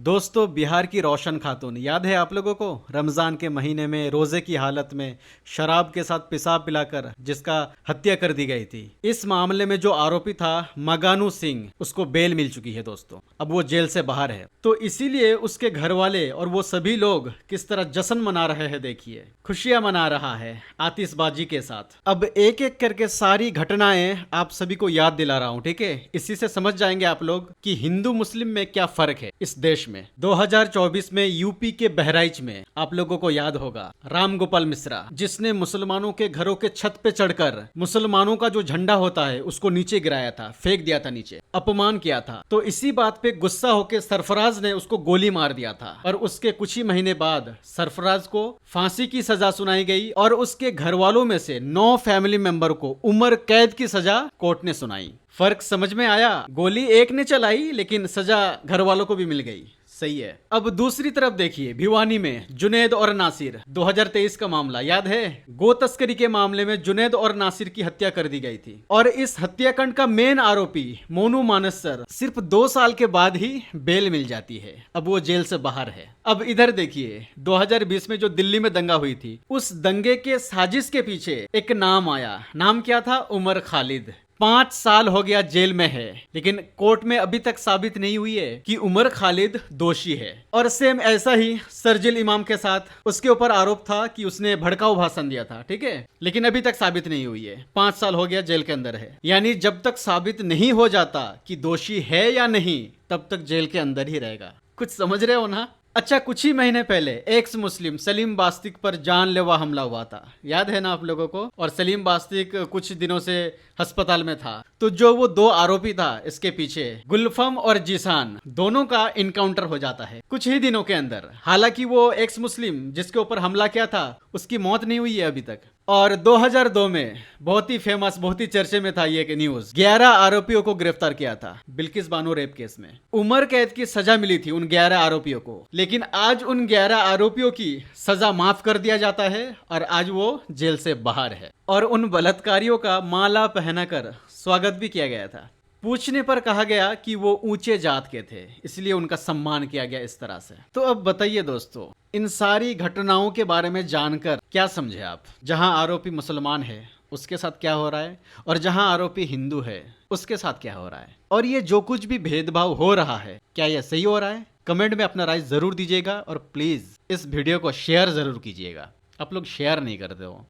दोस्तों, बिहार की रोशन खातून याद है आप लोगों को? रमजान के महीने में रोजे की हालत में शराब के साथ पेशाब पिलाकर जिसका हत्या कर दी गई थी। इस मामले में जो आरोपी था मगानू सिंह, उसको बेल मिल चुकी है दोस्तों। अब वो जेल से बाहर है। तो इसीलिए उसके घर वाले और वो सभी लोग किस तरह जश्न मना रहे हैं, देखिए। खुशियां मना रहा है आतिशबाजी के साथ। अब एक एक करके सारी घटनाएं आप सभी को याद दिला रहा हूं, ठीक है? इसी से समझ जाएंगे आप लोग कि हिंदू मुस्लिम में क्या फर्क है इस देश में। 2024 में यूपी के बहराइच में आप लोगों को याद होगा राम गोपाल मिश्रा, जिसने मुसलमानों के घरों के छत पे चढ़कर मुसलमानों का जो झंडा होता है उसको नीचे गिराया था, फेंक दिया था नीचे, अपमान किया था। तो इसी बात पे गुस्सा होकर सरफराज ने उसको गोली मार दिया था और उसके कुछ ही महीने बाद सरफराज को फांसी की सजा सुनाई गई और उसके घर वालों में से 9 फैमिली मेंबर को उम्र कैद की सजा कोर्ट ने सुनाई। फर्क समझ में आया? गोली एक ने चलाई लेकिन सजा घर वालों को भी मिल गई। सही है। अब दूसरी तरफ देखिए, भिवानी में जुनैद और नासिर, 2023 का मामला याद है? गो तस्करी के मामले में जुनैद और नासिर की हत्या कर दी गई थी और इस हत्याकांड का मेन आरोपी मोनू मानेसर सिर्फ 2 साल के बाद ही बेल मिल जाती है। अब वो जेल से बाहर है। अब इधर देखिए, 2020 में जो दिल्ली में दंगा हुई थी, उस दंगे के साजिश के पीछे एक नाम आया। नाम क्या था? उमर खालिद। 5 साल हो गया जेल में है, लेकिन कोर्ट में अभी तक साबित नहीं हुई है कि उमर खालिद दोषी है। और सेम ऐसा ही शरजील इमाम के साथ, उसके ऊपर आरोप था कि उसने भड़काऊ भाषण दिया था, ठीक है? लेकिन अभी तक साबित नहीं हुई है। 5 साल हो गया जेल के अंदर है। यानी जब तक साबित नहीं हो जाता कि दोषी है या नहीं, तब तक जेल के अंदर ही रहेगा। कुछ समझ रहे हो ना? अच्छा, कुछ ही महीने पहले एक्स मुस्लिम सलीम बास्तिक पर जानलेवा हमला हुआ था, याद है ना आप लोगों को? और सलीम बास्तिक कुछ दिनों से अस्पताल में था। तो जो वो 2 आरोपी था इसके पीछे, गुलफम और जीशान, दोनों का इनकाउंटर हो जाता है कुछ ही दिनों के अंदर। हालांकि वो एक्स मुस्लिम जिसके ऊपर हमला किया था, उसकी मौत नहीं हुई है अभी तक। और 2002 में बहुत ही फेमस, बहुत ही चर्चे में था ये न्यूज, 11 आरोपियों को गिरफ्तार किया था बिल्किस बानो रेप केस में। उम्र कैद की सजा मिली थी उन 11 आरोपियों को, लेकिन आज उन 11 आरोपियों की सजा माफ कर दिया जाता है और आज वो जेल से बाहर है। और उन बलात्कारियों का माला पहनाकर स्वागत भी किया गया था। पूछने पर कहा गया कि वो ऊंचे जात के थे, इसलिए उनका सम्मान किया गया इस तरह से। तो अब बताइए दोस्तों, इन सारी घटनाओं के बारे में जानकर क्या समझे आप? जहां आरोपी मुसलमान है उसके साथ क्या हो रहा है, और जहां आरोपी हिंदू है उसके साथ क्या हो रहा है, और ये जो कुछ भी भेदभाव हो रहा है, क्या यह सही हो रहा है? कमेंट में अपना राय जरूर दीजिएगा और प्लीज इस वीडियो को शेयर जरूर कीजिएगा। आप लोग शेयर नहीं करते हो।